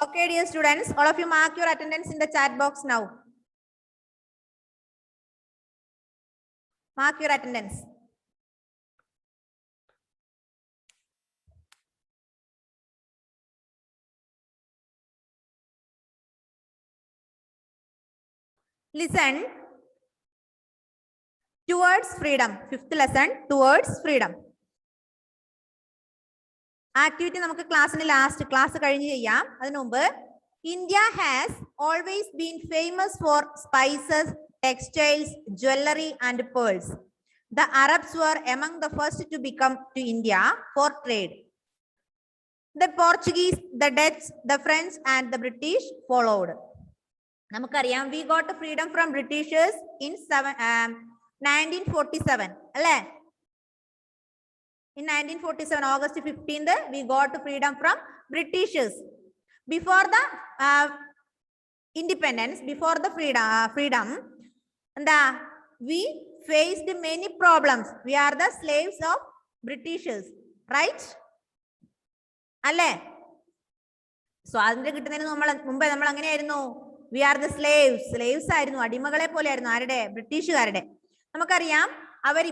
Okay, dear students, all of you mark your attendance in the chat box now. Mark your attendance. Listen. Towards freedom. Fifth lesson, towards freedom. Activity നമുക്ക് ക്ലാസ്സിന് last class കഴിഞ്ഞ് ചെയ്യാം. അതിനു മുമ്പ് India has always been famous for spices, textiles, jewelry and pearls. The Arabs were among the first to become to India for trade. The Portuguese, the Dutch, the French and the British followed. നമുക്കറിയാം we got freedom from Britishers in 1947 അല്ലേ? In 1947 August 15th we got freedom from Britishers. Before the independence, before the freedom we faced many problems. We are the slaves of Britishers, right? അല്ലേ? സ്വാതന്ത്ര്യം കിട്ടുന്നതിന് മുമ്പേ നമ്മൾ എങ്ങനെയായിരുന്നു? We are the slaves ആയിരുന്നു, അടിമകളെ പോലെ ആയിരുന്നു. ആരുടെ? ബ്രിട്ടീഷുകാരുടെ. നമുക്കറിയാം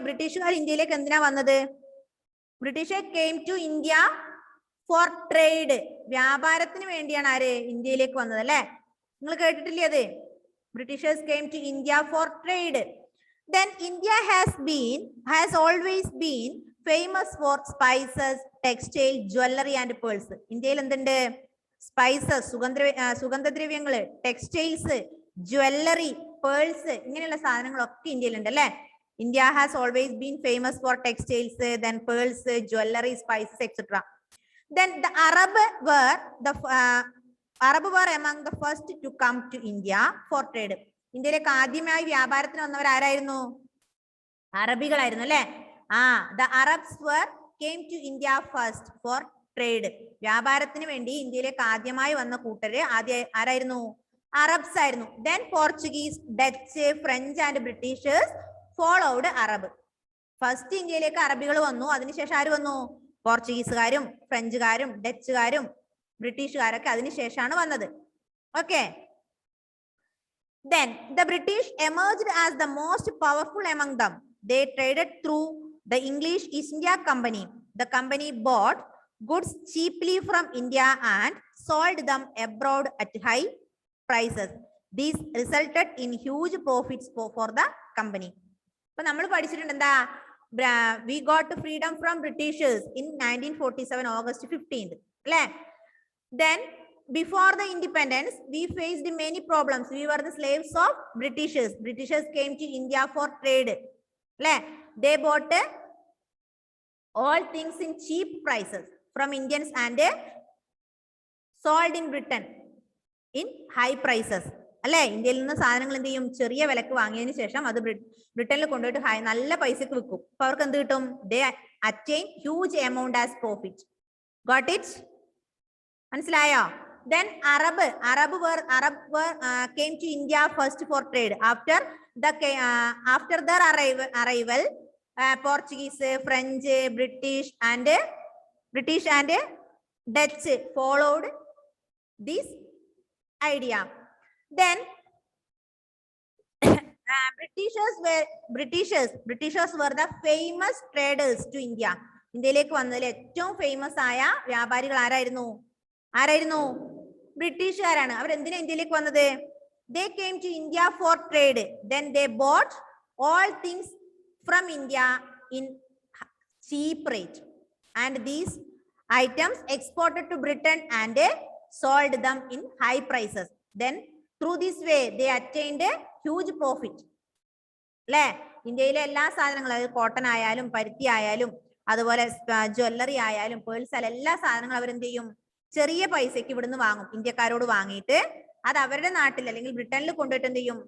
ബ്രിട്ടീഷുകാർ ഇന്ത്യയിലേക്ക് എന്തിനാ വന്നത്? British came to India for trade. വ്യാപാരത്തിന് വേണ്ടിയാണ് ആര് ഇന്ത്യയിലേക്ക് വന്നത് അല്ലേ? നിങ്ങൾ കേട്ടിട്ടില്ലേ അത്? Britishers came to India for trade. Then India has always been famous for spices, textile, jewelry and pearls. ഇന്ത്യയിൽ എന്തുണ്ട്? സ്പൈസസ്, സുഗന്ധദ്രവ്യങ്ങള്, ടെക്സ്റ്റൈൽസ്, ജ്വല്ലറി, പേൾസ്, ഇങ്ങനെയുള്ള സാധനങ്ങളൊക്കെ ഇന്ത്യയിലുണ്ട് അല്ലെ? India has always been famous for textiles, then pearls, jewelry, spices, etc. Then the Arab were among the first to come to India for trade. ഇന്ത്യയിലേക്ക് ആദ്യമായി വ്യാപാരത്തിന് വന്നവർ ആരായിരുന്നു? അറബികളായിരുന്നു അല്ലെ? The Arabs came to India first for trade. വ്യാപാരത്തിന് വേണ്ടി ഇന്ത്യയിലേക്ക് ആദ്യമായി വന്ന കൂട്ടര് ആരായിരുന്നു? അറബ്സ് ആയിരുന്നു. Then Portuguese, Dutch, French and Britishers followed Arab. First ഇന്ത്യയിലേക്ക് അറബികൾ വന്നു, അതിനുശേഷം ആര് വന്നു? പോർച്ചുഗീസുകാരും ഫ്രഞ്ചുകാരും ഡച്ചുകാരും ബ്രിട്ടീഷുകാരൊക്കെ അതിനുശേഷമാണ് വന്നത്. Okay. Then the British emerged as the most powerful among them. They traded through the English East India Company. The company bought goods cheaply from India and sold them abroad at high prices. This resulted in huge profits for the company. ഇപ്പൊ നമ്മൾ പഠിച്ചിട്ടുണ്ട് എന്താ? We got freedom from Britishers in 1947 August 15th അല്ലേ? Then before the independence we faced many problems. We were the slaves of Britishers. Britishers came to India for trade അല്ലേ? They bought all things in cheap prices from Indians and sold in Britain in high prices അല്ലെ? ഇന്ത്യയിൽ നിന്ന് സാധനങ്ങൾ എന്ത് ചെയ്യും? ചെറിയ വിലക്ക് വാങ്ങിയതിനു ശേഷം അത് ബ്രിട്ടനിൽ കൊണ്ടുപോയിട്ട് നല്ല പൈസക്ക് വിൽക്കും. അപ്പൊ അവർക്ക് എന്ത് കിട്ടും? They attain huge amount as profit. Got it? മനസ്സിലായോ? Then Arab came to India first for trade. After their arrival Portuguese, French, British and Dutch followed this idea. Then Britishers were the famous traders to India. ഇന്ത്യയിലേക്ക് വന്നതിൽ ഏറ്റവും famous ആയ വ്യാപാരികൾ ആരായിരുന്നു? ബ്രിട്ടീഷുകാരാണ്. അവർ എന്തിനാ ഇന്ത്യയിലേക്ക് വന്നത്? They came to India for trade. Then they bought all things from India in cheap rate and these items exported to Britain and sold them in high prices. Then through this way they attained a huge profit അല്ലേ? ഇന്ത്യയിലെ എല്ലാ സാധനങ്ങളും, അതായത് cotton ആയാലും പരുത്തി ആയാലും അതുപോലെ jewellery ആയാലും പേൾസ് ആയാലും എല്ലാ സാധനങ്ങളും അവരെന്ത് ചെയ്യും? ചെറിയ പൈസക്ക് ഇവിടുന്ന് വാങ്ങും. ഇന്ത്യക്കാരോട് വാങ്ങിയിട്ട് അത് അവരുടെ നാട്ടിൽ അല്ലെങ്കിൽ ബ്രിട്ടനിൽ കൊണ്ടുപോയിട്ട് എന്ത് ചെയ്യും?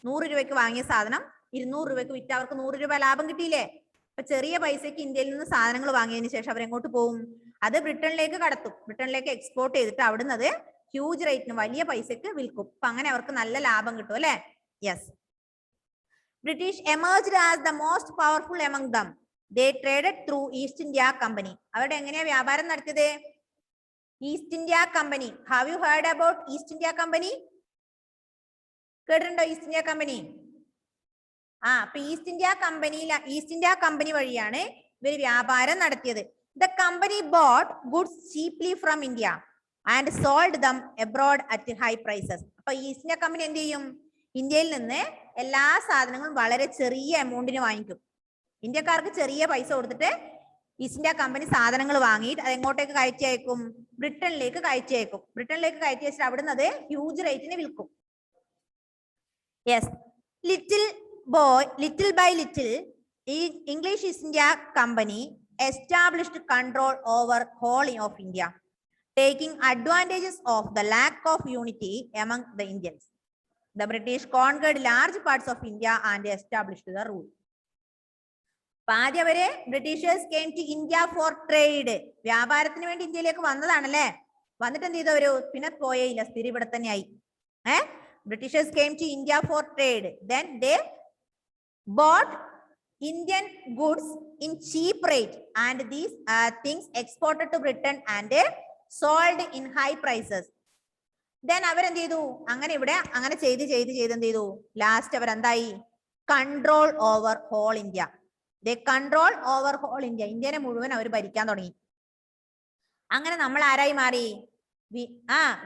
100 രൂപയ്ക്ക് വാങ്ങിയ സാധനം 200 രൂപയ്ക്ക് വിറ്റ് അവർക്ക് 100 രൂപ ലാഭം കിട്ടിയില്ലേ? അപ്പൊ ചെറിയ പൈസക്ക് ഇന്ത്യയിൽ നിന്ന് സാധനങ്ങൾ വാങ്ങിയതിനു ശേഷം അവരെങ്ങോട്ട് പോകും? അത് ബ്രിട്ടനിലേക്ക് കടത്തും. ബ്രിട്ടനിലേക്ക് എക്സ്പോർട്ട് ചെയ്തിട്ട് അവിടുന്ന് അത് ഹ്യൂജ് റേറ്റിന് വലിയ പൈസക്ക് വിൽക്കും. അപ്പൊ അങ്ങനെ അവർക്ക് നല്ല ലാഭം കിട്ടും അല്ലെ? Yes. British emerged as the most powerful among them. They traded through East India Company. അവരുടെ എങ്ങനെയാ വ്യാപാരം നടത്തിയത്? East India company. Have you heard about East India company? കേട്ടിട്ടുണ്ടോ ഈസ്റ്റ് ഇന്ത്യ കമ്പനി? അപ്പൊ ഈസ്റ്റ് ഇന്ത്യ കമ്പനി വഴിയാണ് ഇവർ വ്യാപാരം നടത്തിയത്. The company bought goods cheaply from India and sold them abroad at high prices. അപ്പൊ ഈസ്റ്റ് ഇന്ത്യ കമ്പനി എന്ത് ചെയ്യും? ഇന്ത്യയിൽ നിന്ന് എല്ലാ സാധനങ്ങളും വളരെ ചെറിയ എമൗണ്ടിന് വാങ്ങിക്കും. ഇന്ത്യക്കാർക്ക് ചെറിയ പൈസ കൊടുത്തിട്ട് ഈസ്റ്റ് ഇന്ത്യ കമ്പനി സാധനങ്ങൾ വാങ്ങിയിട്ട് അത് എങ്ങോട്ടേക്ക് കയറ്റി അയക്കും? ബ്രിട്ടനിലേക്ക് കയറ്റി അയക്കും. ബ്രിട്ടനിലേക്ക് കയറ്റി അയച്ചിട്ട് അവിടുന്ന് അത് ഹ്യൂജ് റേറ്റിന് വിൽക്കും. Yes, little by little, English East India Company established control over whole of India, taking advantages of the lack of unity among the Indians. The British conquered large parts of India and established the rule. ആദ്യം അവര് Britishers came to India for trade. വ്യാപാരത്തിന് വേണ്ടി ഇന്ത്യയിലേക്ക് വന്നതാണല്ലേ. വന്നിട്ട് എന്ത് ചെയ്തവര്? പിന്നെ പോയേയില്ല, സ്ഥിരം ഇവിടെ തന്നെയായി. Britishers came to India for trade. Then they bought Indian goods in cheap rate and these things exported to Britain and sold in high prices. Then അവരെന്ത് ചെയ്തു? അങ്ങനെ ഇവിടെ അങ്ങനെ ചെയ്ത് എന്ത് ചെയ്തു? ലാസ്റ്റ് അവർ എന്തായി? Control over whole India. They control over whole India. ഇന്ത്യനെ മുഴുവൻ അവർ ഭരിക്കാൻ തുടങ്ങി. അങ്ങനെ നമ്മൾ ആരായി മാറി?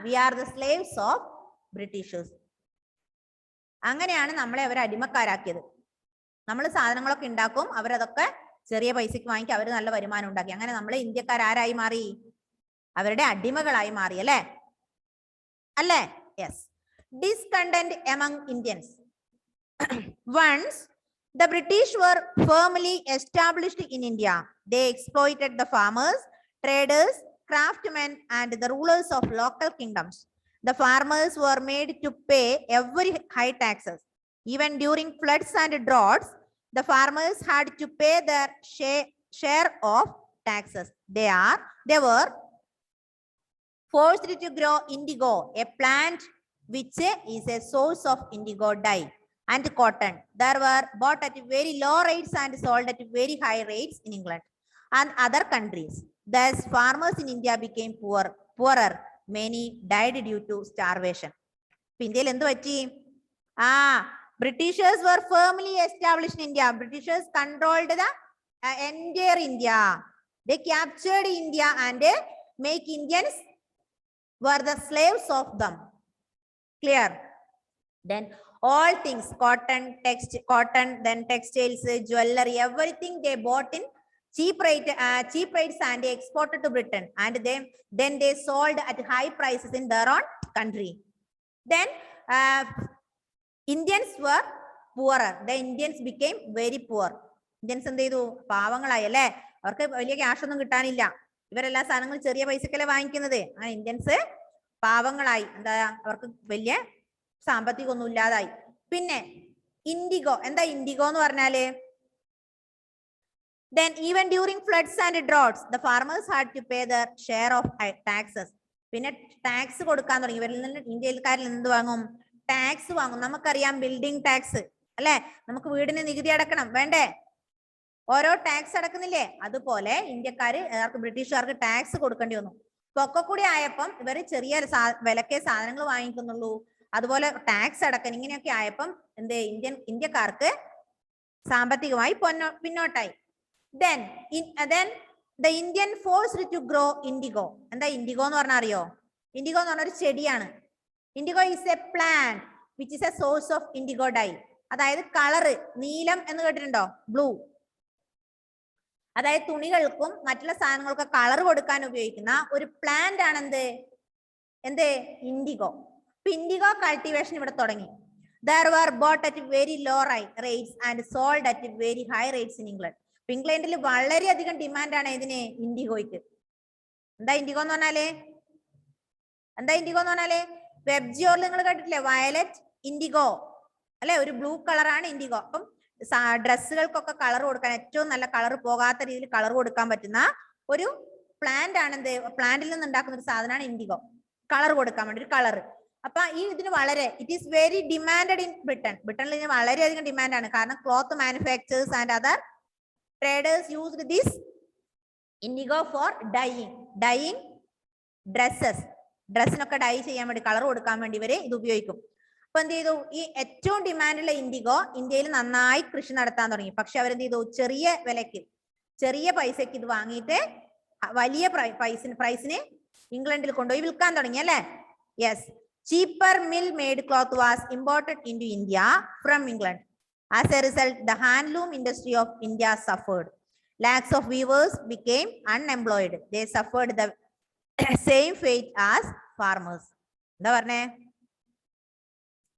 We are the slaves of Britishers. അങ്ങനെയാണ് നമ്മളെ അവർ അടിമക്കാരാക്കിയത്. നമ്മൾ സാധനങ്ങളൊക്കെ ഉണ്ടാക്കും, അവരതൊക്കെ ചെറിയ പൈസക്ക് വാങ്ങിക്കും, അവർ നല്ല വരുമാനം ഉണ്ടാക്കി. അങ്ങനെ നമ്മളെ ഇന്ത്യക്കാരായി മാറി? അവരുടെ അടിമകളായി മാറി അല്ലേ? Yes. Discontent among Indians. Once the British were firmly established in India, they exploited the farmers, traders, craftsmen and the rulers of local kingdoms. The farmers were made to pay every high taxes. Even during floods and droughts, the farmers had to pay their share of taxes. They were forced to grow indigo, a plant which is a source of indigo dye, and cotton. They were bought at very low rates and sold at very high rates in England and other countries. Thus, farmers in India became poorer. Many died due to starvation. ഇന്ത്യയിൽ എന്ത് പറ്റി? Britishers were firmly established in India. Britishers controlled the entire India. They captured India and make Indians were the slaves of them. Clear? Then all things, cotton, then textiles, jewelry, everything they bought in cheap rates and they exported to Britain, and then they sold at high prices in their own country. Then Indians were poorer. The Indians became very poor. Indians എന്ത് ചെയ്തു? പാവങ്ങളായി അല്ലേ? അവർക്ക് വലിയ cash ഒന്നും കിട്ടാനില്ല. ഇവരെല്ലാ സാധനങ്ങളും ചെറിയ പൈസക്കല്ലേ വാങ്ങിക്കുന്നത്. അങ്ങനെ ഇന്ത്യൻസ് പാവങ്ങളായി. എന്താ? അവർക്ക് വലിയ സാമ്പത്തികം ഒന്നും ഇല്ലാതായി. പിന്നെ ഇൻഡിഗോ. എന്താ ഇൻഡിഗോ എന്ന് പറഞ്ഞാല്? Then even during floods and droughts, the farmers had to pay their share of taxes. പിന്നെ ടാക്സ് കൊടുക്കാൻ തുടങ്ങി. ഇവരിൽ നിന്ന് ഇന്ത്യക്കാരിൽ നിന്ന് വാങ്ങും? ടാക്സ് വാങ്ങും. നമുക്കറിയാം ബിൽഡിംഗ് ടാക്സ് അല്ലെ? നമുക്ക് വീടിന് നികുതി അടക്കണം, വേണ്ടേ? ഓരോ ടാക്സ് അടക്കുന്നില്ലേ? അതുപോലെ ഇന്ത്യക്കാര് ബ്രിട്ടീഷുകാർക്ക് ടാക്സ് കൊടുക്കേണ്ടി വന്നു. ഒക്കെ കൂടി ആയപ്പം ഇവർ ചെറിയ വിലക്കേ സാധനങ്ങൾ വാങ്ങിക്കുന്നുള്ളൂ. അതുപോലെ ടാക്സ് അടക്കാൻ ഇങ്ങനെയൊക്കെ ആയപ്പം ഇന്ത്യക്കാർക്ക് സാമ്പത്തികമായി പിന്നോട്ടായി. Then the Indian forced to grow indigo. എന്താ ഇൻഡിഗോ എന്ന് പറഞ്ഞാൽ അറിയോ? ഇൻഡിഗോ എന്ന് പറഞ്ഞ ഒരു ചെടിയാണ്. IndiGo is a plant which is a source of indigo dye. അതായത് കളറ്, നീലം എന്ന് കേട്ടിട്ടുണ്ടോ? ബ്ലൂ. അതായത് തുണികൾക്കും മറ്റുള്ള സാധനങ്ങൾക്കും കളർ കൊടുക്കാൻ ഉപയോഗിക്കുന്ന ഒരു പ്ലാന്റ് ആണ് എന്ത്? ഇൻഡിഗോ. ഇൻഡിഗോ കൾട്ടിവേഷൻ ഇവിടെ തുടങ്ങി. There were bought at very low rates and sold at very high rates in England. ഇംഗ്ലണ്ടിൽ വളരെയധികം ഡിമാൻഡ് ആണ് ഇതിന്, ഇൻഡിഗോയ്ക്ക്. എന്താ ഇൻഡിഗോ എന്ന് പറഞ്ഞാല്? വെബ് ജിയോറിൽ നിങ്ങൾ കേട്ടിട്ടില്ലേ? വയലറ്റ് ഇൻഡിഗോ അല്ലെ? ഒരു ബ്ലൂ കളറാണ് ഇൻഡിഗോ. അപ്പം ഡ്രസ്സുകൾക്കൊക്കെ കളർ കൊടുക്കാൻ, ഏറ്റവും നല്ല കളർ പോകാത്ത രീതിയിൽ കളർ കൊടുക്കാൻ പറ്റുന്ന ഒരു പ്ലാന്റ് ആണ് പ്ലാന്റിൽ നിന്ന് ഉണ്ടാക്കുന്ന ഒരു സാധനമാണ് ഇൻഡിഗോ. കളർ കൊടുക്കാൻ വേണ്ടി ഒരു കളർ. അപ്പൊ ഇതിന് it is very demanded in Britain. ബ്രിട്ടനിൽ ഇതിന് വളരെയധികം ഡിമാൻഡ് ആണ്. കാരണം cloth manufacturers and other traders used this indigo for dyeing ഡ്രസ്സിനൊക്കെ ഡൈ ചെയ്യാൻ വേണ്ടി, കളർ കൊടുക്കാൻ വേണ്ടി ഇവര് ഇത് ഉപയോഗിക്കും. അപ്പൊ എന്ത് ചെയ്തു, ഈ ഏറ്റവും ഡിമാൻഡുള്ള ഇൻഡിഗോ ഇന്ത്യയിൽ നന്നായി കൃഷി നടത്താൻ തുടങ്ങി. പക്ഷെ അവരെന്ത് ചെയ്തു, ചെറിയ വിലക്ക്, ചെറിയ പൈസക്ക് ഇത് വാങ്ങിയിട്ട് വലിയ പ്രൈസിന് ഇംഗ്ലണ്ടിൽ കൊണ്ടുപോയി വിൽക്കാൻ തുടങ്ങി അല്ലെ. Yes, cheaper mill made cloth was imported into India from England. As a result, the handloom industry of India suffered. Lakhs of weavers became unemployed. They suffered the same fate as farmers. എന്താ പറഞ്ഞേ?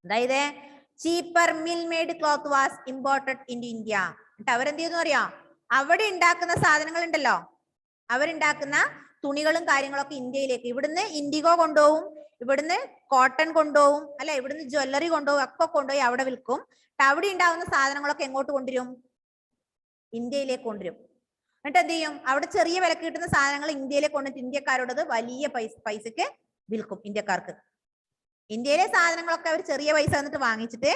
അതായത് cheaper mill made cloth was imported into India. എന്നിട്ട് അവരെന്ത് ചെയ്യുന്നു അറിയാം, അവിടെ ഉണ്ടാക്കുന്ന സാധനങ്ങൾ ഉണ്ടല്ലോ, അവരുണ്ടാക്കുന്ന തുണികളും കാര്യങ്ങളൊക്കെ ഇന്ത്യയിലേക്ക്, ഇവിടുന്ന് ഇൻഡിഗോ കൊണ്ടുപോകും, ഇവിടുന്ന് കോട്ടൺ കൊണ്ടുപോകും അല്ലെ, ഇവിടുന്ന് ജ്വല്ലറി കൊണ്ടുപോകും, ഒക്കെ കൊണ്ടുപോയി അവിടെ വിൽക്കും. അവിടെ ഉണ്ടാവുന്ന സാധനങ്ങളൊക്കെ എങ്ങോട്ട് കൊണ്ടുവരും, ഇന്ത്യയിലേക്ക് കൊണ്ടുവരും. എന്നിട്ട് എന്ത് ചെയ്യും, അവിടെ ചെറിയ വിലക്ക് കിട്ടുന്ന സാധനങ്ങൾ ഇന്ത്യയിലേക്ക് കൊണ്ടിട്ട് ഇന്ത്യക്കാരോടത് വലിയ പൈസക്ക് വിൽക്കും. ഇന്ത്യക്കാർക്ക് ഇന്ത്യയിലെ സാധനങ്ങളൊക്കെ അവർ ചെറിയ പൈസ എന്നിട്ട് വാങ്ങിച്ചിട്ട്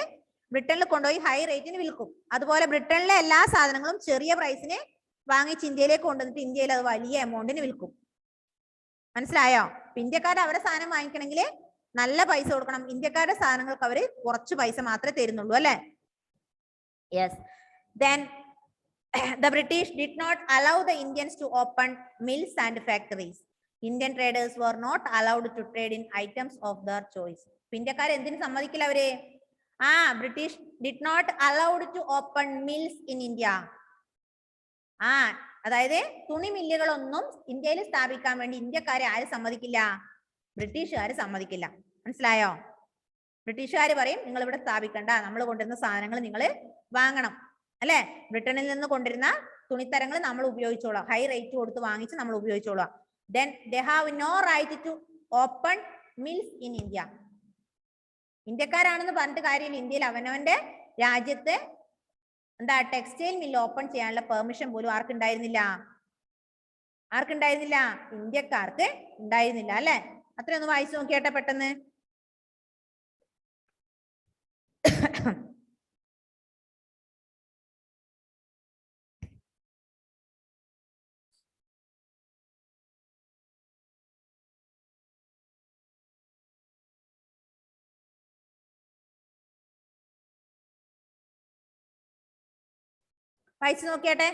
ബ്രിട്ടനിൽ കൊണ്ടുപോയി ഹൈ റേറ്റിന് വിൽക്കും. അതുപോലെ ബ്രിട്ടനിലെ എല്ലാ സാധനങ്ങളും ചെറിയ പ്രൈസിന് വാങ്ങിച്ച് ഇന്ത്യയിലേക്ക് കൊണ്ടുവന്നിട്ട് ഇന്ത്യയിൽ അത് വലിയ എമൗണ്ടിന് വിൽക്കും. മനസ്സിലായോ? ഇന്ത്യക്കാർ അവരുടെ സാധനം വാങ്ങിക്കണമെങ്കിൽ നല്ല പൈസ കൊടുക്കണം. ഇന്ത്യക്കാരുടെ സാധനങ്ങൾക്ക് അവര് കുറച്ച് പൈസ മാത്രമേ തരുന്നുള്ളൂ അല്ലെ. Yes, then the British did not allow the Indians to open mills and factories. Indian traders were not allowed to trade in items of their choice. ഇന്ത്യക്കാർ എന്തിനു സമ്മതിക്കില്ല അവര്? British did not allowed to open mills in India. അതായത് തുണി മില്ലുകളൊന്നും ഇന്ത്യയിൽ സ്ഥാപിക്കാൻ വേണ്ടി ഇന്ത്യക്കാരെ ആര് സമ്മതിക്കില്ല? ബ്രിട്ടീഷുകാർ സമ്മതിക്കില്ല. മനസ്സിലായോ? ബ്രിട്ടീഷുകാർ പറയും നിങ്ങൾ ഇവിടെ സ്ഥാപിക്കണ്ട, നമ്മൾ കൊണ്ടുവരുന്ന സാധനങ്ങൾ നിങ്ങൾ വാങ്ങണം അല്ലെ. ബ്രിട്ടനിൽ നിന്ന് കൊണ്ടുവരുന്ന തുണിത്തരങ്ങൾ നമ്മൾ ഉപയോഗിച്ചോളാം, ഹൈ റേറ്റ് കൊടുത്ത് വാങ്ങിച്ച് നമ്മൾ ഉപയോഗിച്ചോളാം. then they have no right to open mills in India. ഇന്ത്യക്കാരാണെന്ന് പറഞ്ഞിട്ട് കാര്യമില്ല, ഇന്ത്യയിൽ അവനവന്റെ രാജ്യത്ത് എന്താ ടെക്സ്റ്റൈൽ മില്ല് ഓപ്പൺ ചെയ്യാനുള്ള പെർമിഷൻ പോലും ആർക്കുണ്ടായിരുന്നില്ല? ഇന്ത്യക്കാർക്ക് ഉണ്ടായിരുന്നില്ല അല്ലെ. അത്രയൊന്ന് വായിച്ചു നോക്കിയാട്ടെ പെട്ടെന്ന്. വായിച്ചു നോക്കിയാട്ടെ.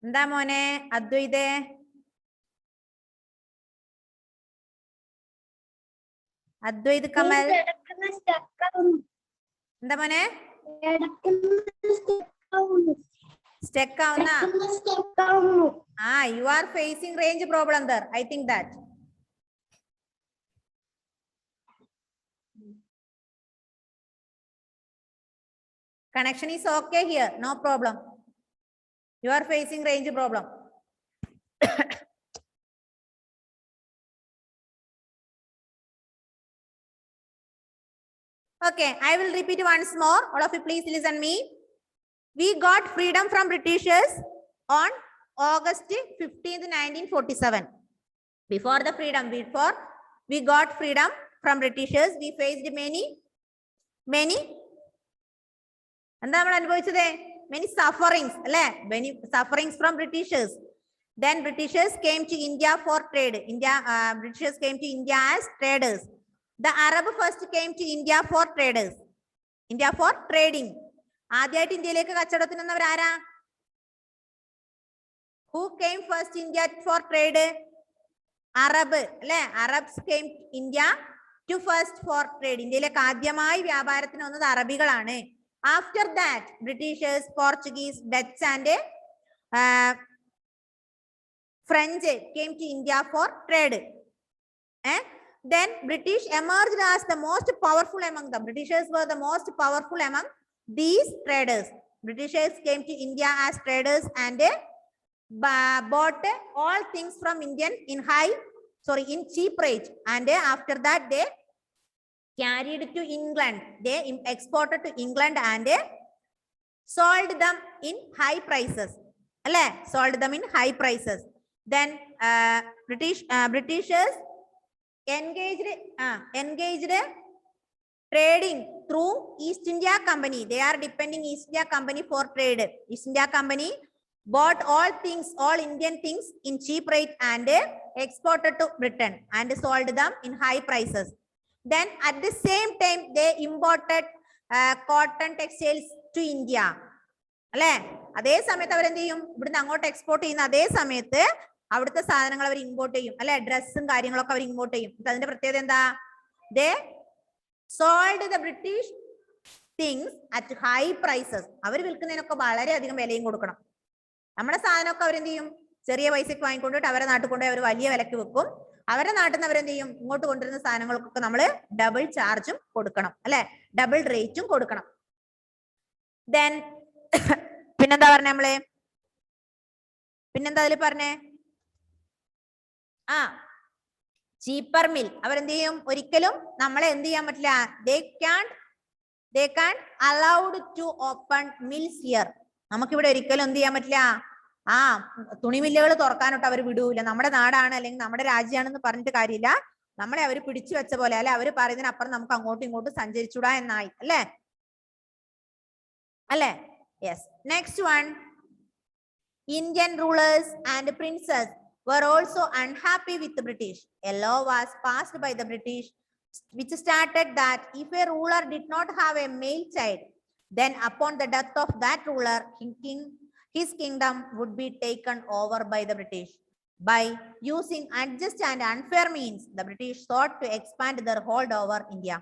എന്താ മോനെ അദ്വൈതേ? അദ്വൈത് കമൽ എന്താ മോനെ? സ്റ്റക്ക് ആവുന്ന? you are facing range problem there. I think that. Connection is okay here, no problem. You are facing range problem. Okay, I will repeat once more. All of you please listen me. We got freedom from Britishers on August 15th, 1947. Before the freedom, before we got freedom from Britishers, we faced many എന്താ നമ്മൾ അനുഭവിച്ചത്? Many sufferings, അല്ലെ? Many sufferings from Britishers. Then Britishers came to India for trade. Britishers came to India as traders. The Arab first came to India for traders. India for trading. ആദ്യമായിട്ട് ഇന്ത്യയിലേക്ക് കച്ചവടത്തിന് വന്നവർ ആരാ? Who came first India for trade? Arab, അല്ലെ? Arabs came India to first for trade. ഇന്ത്യയിലേക്ക് ആദ്യമായി വ്യാപാരത്തിന് വന്നത് അറബികളാണ്. After that, Britishers, Portuguese, Dutch and French came to India for trade. Then British emerged as the most powerful among them. Britishers were the most powerful among these traders. Britishers came to India as traders and bought all things from Indian in cheap rate. And after that, they carried to England. They exported to England and sold them in high prices. Sold them in high prices. Then Britishers engaged trading through East India Company. They are depending East India Company for trade. East India Company bought all Indian things in cheap rate and exported to Britain and sold them in high prices. Then at the same time, they imported cotton textiles to India. അല്ലെ? അതേ സമയത്ത് അവരെന്ത് ചെയ്യും? ഇവിടുന്ന് അങ്ങോട്ട് export ചെയ്യുന്ന അതേ സമയത്ത് അവിടുത്തെ സാധനങ്ങൾ അവർ ഇമ്പോർട്ട് ചെയ്യും. അല്ലെ? ഡ്രസ്സും കാര്യങ്ങളൊക്കെ അവർ ഇമ്പോർട്ട് ചെയ്യും. അതിന്റെ പ്രത്യേകത എന്താ? They sold the British things at high prices. അവർ വിൽക്കുന്നതിനൊക്കെ വളരെയധികം വിലയും കൊടുക്കണം. നമ്മുടെ സാധനമൊക്കെ അവരെന്ത് ചെയ്യും? ചെറിയ പൈസക്ക് വാങ്ങിക്കൊണ്ടിട്ട് അവരെ നാട്ടിൽ കൊണ്ടുപോയി അവർ വലിയ വിലക്ക് വെക്കും. അവരുടെ നാട്ടിൽ നിന്ന് അവരെന്ത് ചെയ്യും? ഇങ്ങോട്ട് കൊണ്ടുവരുന്ന സാധനങ്ങൾക്കൊക്കെ നമ്മൾ ഡബിൾ ചാർജും കൊടുക്കണം. അല്ലെ? ഡബിൾ റേറ്റും കൊടുക്കണം. ദെൻ പിന്നെന്താ പറഞ്ഞ നമ്മള്? പിന്നെന്താ അതിൽ പറഞ്ഞേ? Cheaper mill. അവരെന്ത് ചെയ്യും? ഒരിക്കലും നമ്മളെ എന്ത് ചെയ്യാൻ പറ്റില്ല? They can't allowed to open mills here. നമുക്കിവിടെ ഒരിക്കലും എന്ത് ചെയ്യാൻ പറ്റില്ല? തുണിമില്ലുകൾ തുറക്കാനോട്ട് അവർ വിടൂല. നമ്മുടെ നാടാണ് അല്ലെങ്കിൽ നമ്മുടെ രാജ്യമാണെന്ന് പറഞ്ഞിട്ട് കാര്യമില്ല. നമ്മളെ അവർ പിടിച്ചു വെച്ച പോലെ അല്ലെ? അവർ പറയുന്നതിനപ്പുറം നമുക്ക് അങ്ങോട്ടും ഇങ്ങോട്ടും സഞ്ചരിച്ചൂടാ എന്നായി. അല്ലേ? Yes. Next one. Indian rulers and princes were also unhappy with the British. A law was passed by the British which stated that if a ruler did not have a male child, then upon the death of that ruler, his kingdom would be taken over by the British. By using unjust and unfair means, the British sought to expand their hold over India.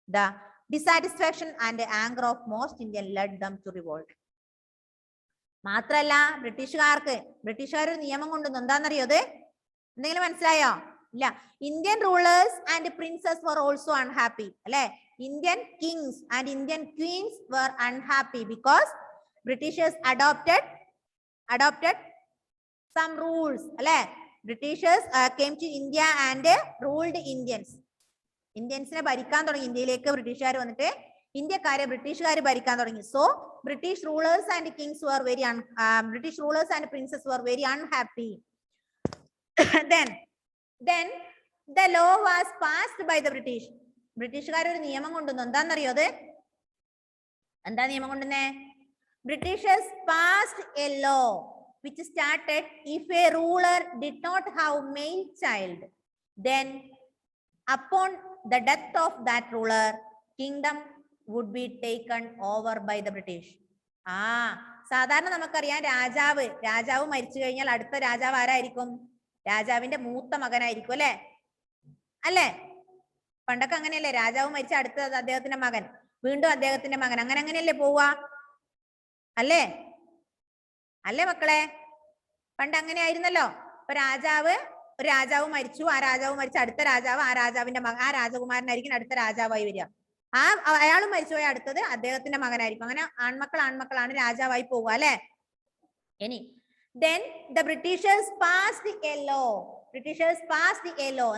The dissatisfaction and the anger of most Indians led them to revolt. മാത്രല്ല ബ്രിട്ടീഷുകാർ ഒരു നിയമം കൊണ്ടുവന്നു. എന്താണെന്നറിയോ? അത് എന്തെങ്കിലും മനസ്സിലായോ? ഇല്ല. Indian rulers and princess were also unhappy. അല്ലെ? Indian kings and Indian queens were unhappy because Britishers adopted some rules. അല്ലെ? Britishers came to India and ruled Indians. ഇന്ത്യൻസിനെ ഭരിക്കാൻ തുടങ്ങി. ഇന്ത്യയിലേക്ക് ബ്രിട്ടീഷുകാർ വന്നിട്ട് ഇന്ത്യക്കാരെ ബ്രിട്ടീഷുകാർ ഭരിക്കാൻ തുടങ്ങി. So British rulers and kings were British rulers and princes were very unhappy. Then the law was passed by the British. ബ്രിട്ടീഷുകാർ ഒരു നിയമം കൊണ്ടുവന്നു. എന്താണെന്നറിയോ? അത് എന്താ നിയമം കൊണ്ടുവന്നേ? Britishers passed a law which started if a ruler did not have male child, then upon the death of that ruler, kingdom would be taken over by the British. സാധാരണ നമുക്കറിയാം രാജാവ് മരിച്ചു കഴിഞ്ഞാൽ അടുത്ത രാജാവ് ആരായിരിക്കും? രാജാവിന്റെ മൂത്ത മകനായിരിക്കും. അല്ലേ? പണ്ടൊക്കെ അങ്ങനെയല്ലേ? രാജാവ് മരിച്ച അടുത്ത അദ്ദേഹത്തിന്റെ മകൻ, വീണ്ടും അദ്ദേഹത്തിന്റെ മകൻ, അങ്ങനെയല്ലേ പോവാ? അല്ലേ മക്കളെ? പണ്ട് അങ്ങനെ ആയിരുന്നല്ലോ. ഇപ്പൊ ഒരു രാജാവ് മരിച്ചു. ആ രാജാവ് മരിച്ച അടുത്ത രാജാവ് ആ രാജാവിന്റെ മകൻ, ആ രാജകുമാരനായിരിക്കും അടുത്ത രാജാവായി വരിക. അയാളും മരിച്ചുപോയ അടുത്തത് അദ്ദേഹത്തിന്റെ മകനായിരിക്കും. അങ്ങനെ ആൺമക്കളാണ് രാജാവായി പോവുക. അല്ലെ? ഇനി then the Britishers passed a law.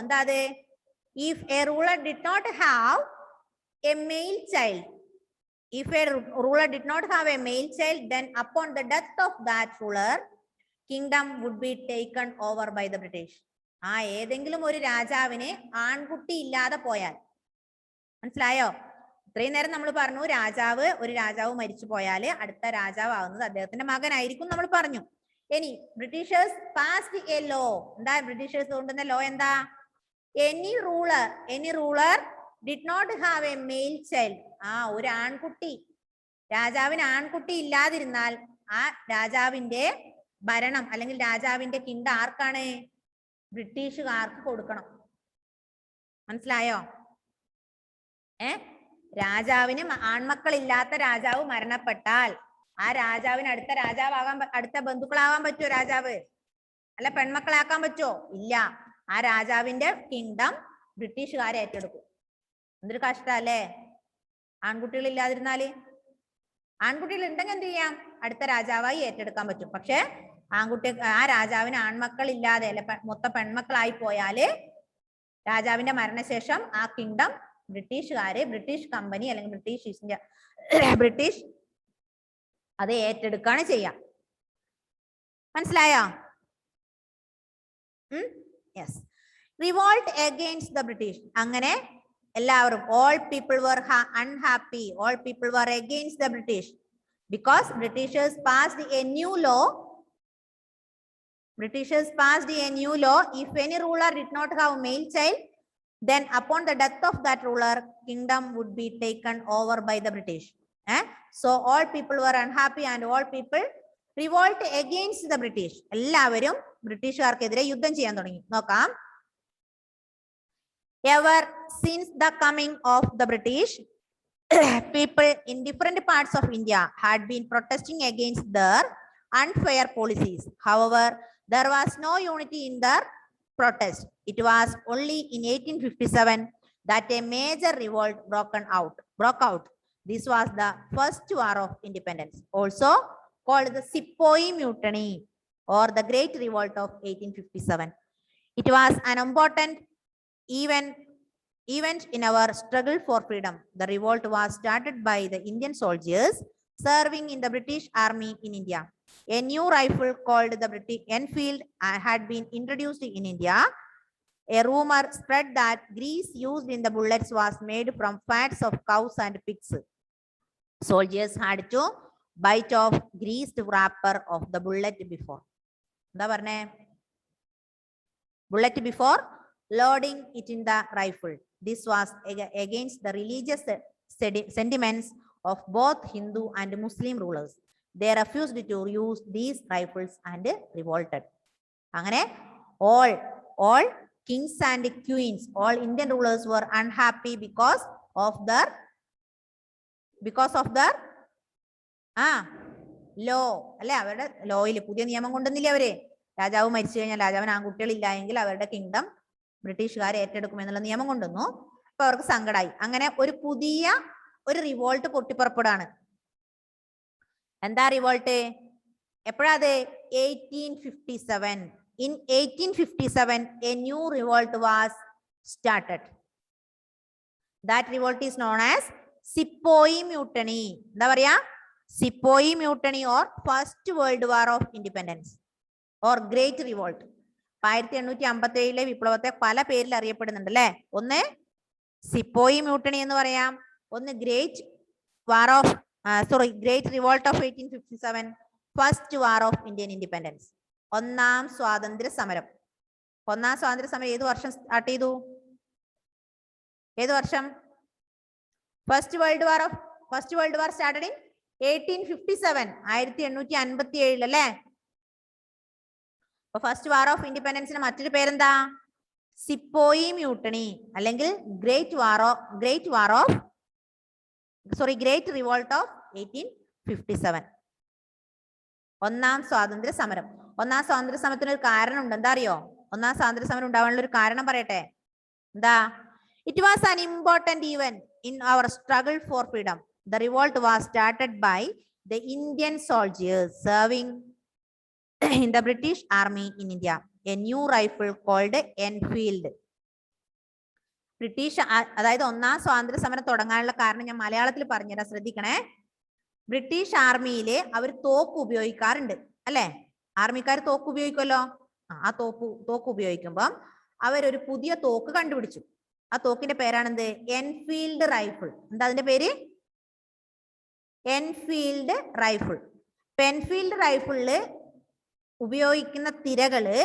എന്താ അത്? If a ruler did not have a male child, then upon the death of that ruler, kingdom would be taken over by the British. ആ ഏതെങ്കിലും ഒരു രാജാവിന് ആൺകുട്ടി ഇല്ലാതെ പോയാൽ, മനസ്സിലായോ? ഇത്രയും നേരം നമ്മൾ പറഞ്ഞു ഒരു രാജാവ് മരിച്ചു പോയാൽ അടുത്ത രാജാവ് ആവുന്നത് അദ്ദേഹത്തിന്റെ മകനായിരിക്കും നമ്മൾ പറഞ്ഞു. ഇനി ബ്രിട്ടീഷേഴ്സ് പാസ്ഡ് എ ലോ. എന്താ ബ്രിട്ടീഷേഴ്സ് കൊണ്ടുവന്ന ലോ? എന്താ? Any ruler did not have a male child. ഒരു ആൺകുട്ടി, രാജാവിന് ആൺകുട്ടി ഇല്ലാതിരുന്നാൽ ആ രാജാവിന്റെ ഭരണം അല്ലെങ്കിൽ രാജാവിന്റെ കിങ്ഡം ആർക്കാണ്? ബ്രിട്ടീഷുകാർക്ക് കൊടുക്കണം. മനസ്സിലായോ? രാജാവിന് ആൺമക്കളില്ലാത്ത രാജാവ് മരണപ്പെട്ടാൽ ആ രാജാവിന് അടുത്ത ബന്ധുക്കളാവാൻ പറ്റുമോ? രാജാവ് അല്ല പെൺമക്കളാക്കാൻ പറ്റുമോ? ഇല്ല. ആ രാജാവിന്റെ കിങ്ഡം ബ്രിട്ടീഷുകാരെ ഏറ്റെടുക്കും. എന്തൊരു കഷ്ടല്ലേ? ആൺകുട്ടികൾ ഇല്ലാതിരുന്നാല്. ആൺകുട്ടികൾ ഉണ്ടെങ്കിൽ എന്ത് ചെയ്യാം? അടുത്ത രാജാവായി ഏറ്റെടുക്കാൻ പറ്റും. പക്ഷെ ആ രാജാവിന് ആൺമക്കൾ ഇല്ലാതെ അല്ലെ മൊത്തം പെൺമക്കളായി പോയാല് രാജാവിന്റെ മരണശേഷം ആ കിങ്ഡം ബ്രിട്ടീഷ് കമ്പനി അല്ലെങ്കിൽ ബ്രിട്ടീഷ് അത് ഏറ്റെടുക്കാണ് ചെയ്യാം. മനസ്സിലായോ? Yes. Revolt against the British. അങ്ങനെ എല്ലാവരും all people were unhappy. All people were against the British because Britishers passed a new law. If any ruler did not have male child, then upon the death of that ruler, kingdom would be taken over by the British. So all people were unhappy and all people revolt against the British. എല്ലാവരും ബ്രിട്ടീഷുകാർക്കെതിരെ യുദ്ധം ചെയ്യാൻ തുടങ്ങി. നോക്കാം. Ever since the coming of the British, people in different parts of India had been protesting against their unfair policies. However, there was no unity in their protest. It was only in 1857 that a major revolt broke out. This was the first war of independence, also called the Sepoy Mutiny or the Great Revolt of 1857. It was an important event in our struggle for freedom. The revolt was started by the Indian soldiers serving in the British Army in India. A new rifle called the British Enfield had been introduced in India. A rumor spread that grease used in the bullets was made from fats of cows and pigs. Soldiers had to bite off greased wrapper of the bullet before. Bullet before loading it in the rifle. This was against the religious sentiments of both Hindu and Muslim rulers. They refused to use these rifles and revolted. Angane all kings and queens, all Indian rulers were unhappy because of their law. അല്ലെ അവരുടെ ലോയിൽ പുതിയ നിയമം കൊണ്ടുവന്നില്ലേ അവര്? രാജാവ് മരിച്ചു കഴിഞ്ഞാൽ രാജാവിന് ആൺകുട്ടികൾ ഇല്ല എങ്കിൽ അവരുടെ കിങ്ഡം ബ്രിട്ടീഷുകാർ ഏറ്റെടുക്കും എന്നുള്ള നിയമം കൊണ്ടുവന്നു. അപ്പൊ അവർക്ക് സങ്കടമായി. അങ്ങനെ ഒരു പുതിയ റിവോൾട്ട് പൊട്ടിപ്പുറപ്പെടാണ്. എന്താ റിവോൾട്ട്? എപ്പോഴാ അത്? 1857. In 1857 a new revolt was started. That revolt is known as Sepoy Mutiny. എന്താ പറയാ? Sepoy Mutiny or First World War of Independence or Great Revolt. 1857 വിപ്ലവത്തെ പല പേരിൽ അറിയപ്പെടുന്നുണ്ട് അല്ലെ? ഒന്ന് സിപ്പോയി മ്യൂട്ടണി എന്ന് പറയാം, ഒന്ന് great revolt of 1857, first war of Indian independence, ഒന്നാം സ്വാതന്ത്ര്യ സമരം. ഏത് വർഷം സ്റ്റാർട്ട് ചെയ്തു? ഏത് വർഷം? First world war started in 1857, 1857 അല്ലേ? ഫസ്റ്റ് വാർ ഓഫ് ഇൻഡിപെൻഡൻസിന് മറ്റൊരു പേരെന്താ? സിപ്പോയി മ്യൂട്ടണി അല്ലെങ്കിൽ ഗ്രേറ്റ് റിവോൾട്ട് ഓഫ് 1857, ഒന്നാം സ്വാതന്ത്ര്യ സമരം. ഒന്നാം സ്വാതന്ത്ര്യ സമരത്തിന് ഒരു കാരണം ഉണ്ട്. എന്താ അറിയോ? ഒന്നാം സ്വാതന്ത്ര്യ സമരം ഉണ്ടാവാനുള്ള ഒരു കാരണം പറയട്ടെ. എന്താ? It was an important event in our struggle for freedom. The revolt was started by the Indian soldiers serving in the British Army in India. A new rifle called Enfield. അതായത് ഒന്നാം സ്വാതന്ത്ര്യ സമരം തുടങ്ങാനുള്ള കാരണം ഞാൻ മലയാളത്തിൽ പറഞ്ഞുതരാം, ശ്രദ്ധിക്കണേ. ബ്രിട്ടീഷ് ആർമിയില് അവർ തോക്ക് ഉപയോഗിക്കാറുണ്ട് അല്ലെ? ആർമിക്കാർ തോക്ക് ഉപയോഗിക്കുമല്ലോ. ആ തോക്ക് ഉപയോഗിക്കുമ്പം അവരൊരു പുതിയ തോക്ക് കണ്ടുപിടിച്ചു. ആ തോക്കിന്റെ പേരാണെന്ത്? Enfield rifle. എന്താ അതിന്റെ പേര്? Enfield rifle. എൻഫീൽഡ് റൈഫിളില് ഉപയോഗിക്കുന്ന തിരകള്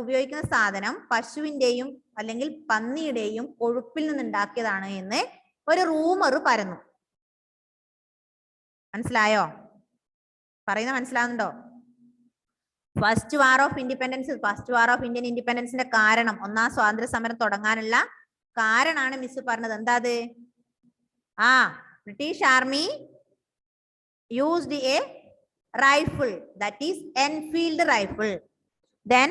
ഉപയോഗിക്കുന്ന സാധനം പശുവിന്റെയും അല്ലെങ്കിൽ പന്നിയുടെയും കൊഴുപ്പിൽ നിന്ന് ഉണ്ടാക്കിയതാണ് എന്ന് ഒരു റൂമർ പരന്നു. മനസ്സിലായോ? പറയുന്ന മനസ്സിലാവുന്നുണ്ടോ? ഫസ്റ്റ് വാർ ഓഫ് ഇന്ത്യൻ ഇൻഡിപെൻഡൻസിന്റെ കാരണം, ഒന്നാം സ്വാതന്ത്ര്യ സമരം തുടങ്ങാനുള്ള കാരണമാണ് മിസ് പറഞ്ഞത്. എന്താ അത്? British army used A rifle, that is Enfield rifle. Then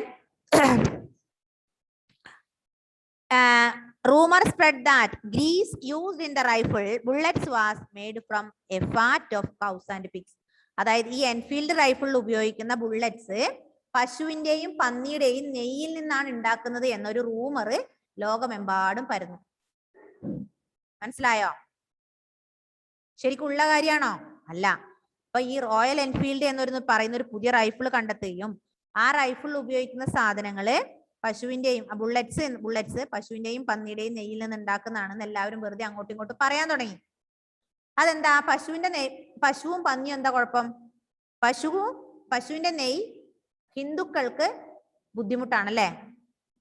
rumor spread that grease used in the rifle bullets was made from a fat of cows and pigs. അതായത് ഈ എൻഫീൽഡ് റൈഫിളിൽ ഉപയോഗിക്കുന്ന ബുള്ളറ്റ്സ് പശുവിന്റെയും പന്നിയുടെയും നെയ്യിൽ നിന്നാണ് ഉണ്ടാക്കുന്നത് എന്നൊരു റൂമർ ലോകമെമ്പാടും പരന്നു. മനസ്സിലായോ? ശരിക്കുള്ള കാര്യമാണോ? അല്ല. അപ്പൊ ഈ റോയൽ എൻഫീൽഡ് എന്നൊരു പറയുന്ന ഒരു പുതിയ റൈഫിൾ കണ്ടെത്തുകയും ആ റൈഫിളിൽ ഉപയോഗിക്കുന്ന സാധനങ്ങള് പശുവിന്റെയും ബുള്ളറ്റ്സ് പശുവിന്റെയും പന്നിയുടെയും നെയ്യിൽ നിന്ന് ഉണ്ടാക്കുന്നതാണെന്ന് എല്ലാവരും വെറുതെ അങ്ങോട്ടും ഇങ്ങോട്ടും പറയാൻ തുടങ്ങി. അതെന്താ? പശുവും പന്നിയും എന്താ കുഴപ്പം? പശുവിന്റെ നെയ്യ് ഹിന്ദുക്കൾക്ക് ബുദ്ധിമുട്ടാണല്ലേ.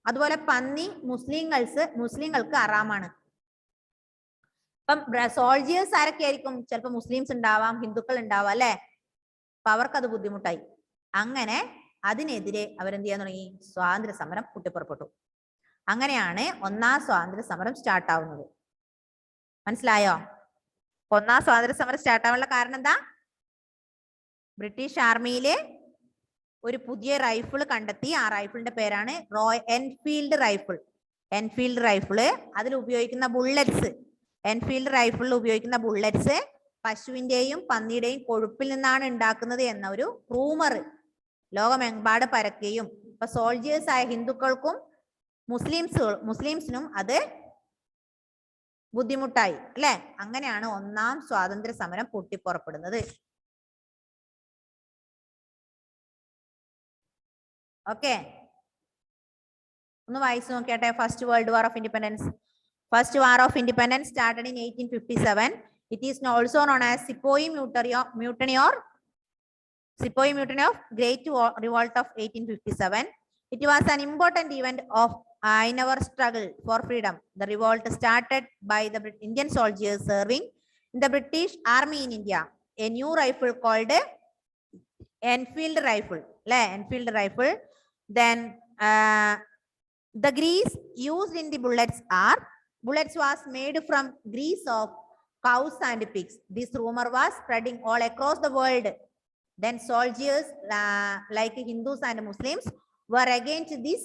അതുപോലെ പന്നി മുസ്ലിങ്ങൾക്ക് ഹറാമാണ്. അപ്പം സോൾജിയേഴ്സ് ആരൊക്കെ ആയിരിക്കും? ചിലപ്പോൾ മുസ്ലിംസ് ഉണ്ടാവാം, ഹിന്ദുക്കൾ ഉണ്ടാവാം അല്ലെ. അപ്പൊ അവർക്കത് ബുദ്ധിമുട്ടായി. അങ്ങനെ അതിനെതിരെ അവരെന്ത് ചെയ്യാൻ തുടങ്ങി? സ്വാതന്ത്ര്യ സമരം പൊട്ടിപ്പുറപ്പെട്ടു. അങ്ങനെയാണ് ഒന്നാം സ്വാതന്ത്ര്യ സമരം സ്റ്റാർട്ട് ആവുന്നത്. മനസ്സിലായോ? ഒന്നാം സ്വാതന്ത്ര്യ സമരം സ്റ്റാർട്ട് ആവാനുള്ള കാരണം എന്താ? ബ്രിട്ടീഷ് ആർമിയിലെ ഒരു പുതിയ റൈഫിൾ കണ്ടെത്തി. ആ റൈഫിളിന്റെ പേരാണ് എൻഫീൽഡ് റൈഫിൾ. എൻഫീൽഡ് റൈഫിള് അതിൽ ഉപയോഗിക്കുന്ന ബുള്ളറ്റ്സ് പശുവിന്റെയും പന്നിയുടെയും കൊഴുപ്പിൽ നിന്നാണ് ഉണ്ടാക്കുന്നത് എന്ന ഒരു റൂമർ ലോകമെമ്പാട് പരക്കുകയും ഇപ്പൊ സോൾജിയേഴ്സ് ആയ ഹിന്ദുക്കൾക്കും മുസ്ലിംസിനും അത് ബുദ്ധിമുട്ടായി അല്ലെ. അങ്ങനെയാണ് ഒന്നാം സ്വാതന്ത്ര്യ സമരം പൊട്ടിപ്പുറപ്പെടുന്നത്. ഓക്കെ, ഒന്ന് വായിച്ചു നോക്കിയാട്ടെ. First world war of independence. First War of Independence started in 1857. It is also known as Sepoy Mutiny of Great Revolt of 1857. It was an important event in our struggle for freedom. The revolt started by the Indian soldiers serving in the British Army in India. A new rifle called Enfield rifle. Then the grease used in the bullets was made from grease of cows and pigs. This rumor was spreading all across the world. Then soldiers like Hindus and Muslims were against this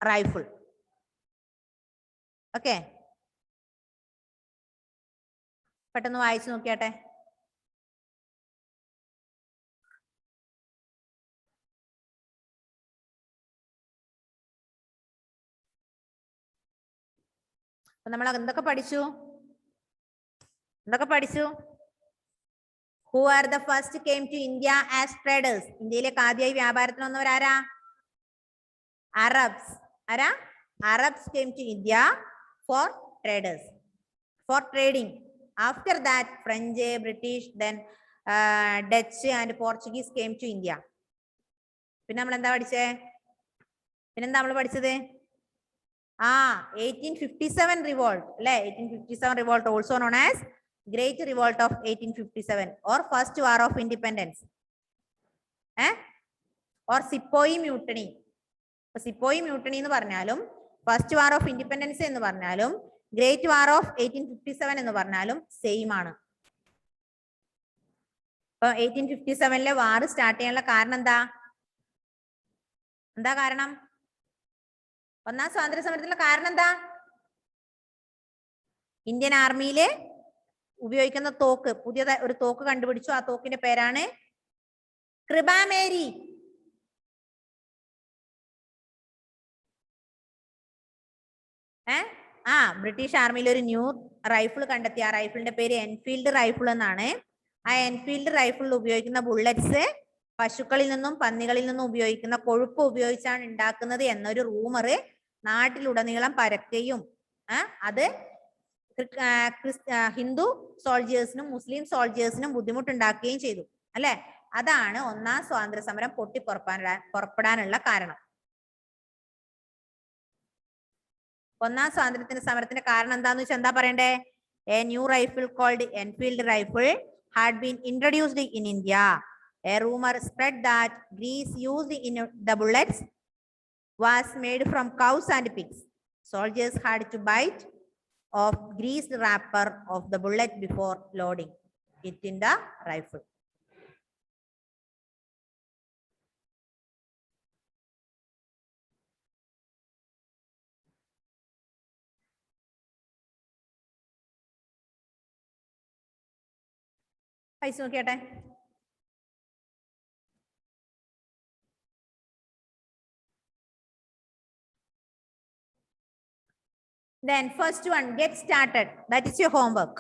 rifle. Okay. പെട്ടെന്ന് വായിച്ചു നോക്കിയാട്ടെ. നമ്മൾ എന്തൊക്കെ പഠിച്ചു? Who are the first came to India as traders? ഇന്ത്യയിലേക്ക് ആദ്യമായി വ്യാപാരത്തിന് വന്നവരാരാ? Arabs. Arabs came to India for trading. After that, French, British, then Dutch and Portuguese came to India. പിന്നെ നമ്മൾ എന്താ പഠിച്ചത്? 1857 revolt അല്ലെ. 1857 revolt, also known as Great Revolt of 1857 or First War of Independence or Sepoy Mutiny. Sepoy Mutiny എന്ന് പറഞ്ഞാലും first war of independence എന്ന് പറഞ്ഞാലും great war of 1857 എന്ന് പറഞ്ഞാലും സെയിം ആണ്. അപ്പൊ 1857 വാർ സ്റ്റാർട്ട് ചെയ്യാനുള്ള കാരണം എന്താ കാരണം? ഒന്നാം സ്വാതന്ത്ര്യ സമരത്തിലുള്ള കാരണം എന്താ? ഇന്ത്യൻ ആർമിയില് ഉപയോഗിക്കുന്ന തോക്ക്, പുതിയ ഒരു തോക്ക് കണ്ടുപിടിച്ചു. ആ തോക്കിന്റെ പേരാണ് കൃപാമേരി. ബ്രിട്ടീഷ് ആർമിയിൽ ഒരു ന്യൂ റൈഫിൾ കണ്ടെത്തി. ആ റൈഫിളിന്റെ പേര് എൻഫീൽഡ് റൈഫിൾ എന്നാണ്. ആ എൻഫീൽഡ് റൈഫിളിൽ ഉപയോഗിക്കുന്ന ബുള്ളറ്റ്സ് പശുക്കളിൽ നിന്നും പന്നികളിൽ നിന്നും ഉപയോഗിക്കുന്ന കൊഴുപ്പ് ഉപയോഗിച്ചാണ് ഉണ്ടാക്കുന്നത് എന്നൊരു റൂമറ് നാട്ടിലുടനീളം പരക്കുകയും അത് ഹിന്ദു സോൾജേഴ്സിനും മുസ്ലിം സോൾജേഴ്സിനും ബുദ്ധിമുട്ടുണ്ടാക്കുകയും ചെയ്തു അല്ലെ. അതാണ് ഒന്നാം സ്വാതന്ത്ര്യ സമരം പുറപ്പെടാനുള്ള കാരണം. ഒന്നാം സമരത്തിന്റെ കാരണം എന്താന്ന് വെച്ചാൽ എന്താ പറയണ്ടേ? A new rifle called Enfield rifle had been introduced in India. A rumor spread that grease used in the bullets was made from cows and pigs. Soldiers had to bite off greased wrapper of the bullet before loading it in the rifle. പൈസ നോക്കിയാട്ടെ. Then first one, get started. That is your homework.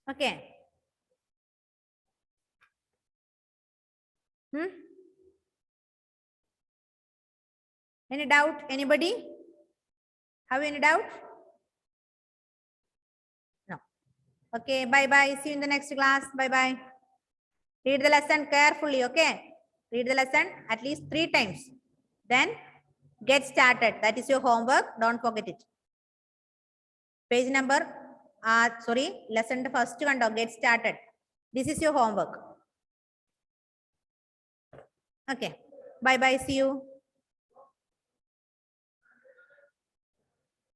Okay. Any doubt? Anybody? Have any doubt? No. Okay. Bye bye. See you in the next class. Bye bye. Read the lesson carefully. Okay. Read the lesson at least 3 times. Then get started. That is your homework. Don't forget it. Page number. Sorry. Lesson first kando. Get started. This is your homework. Okay. Bye bye. See you.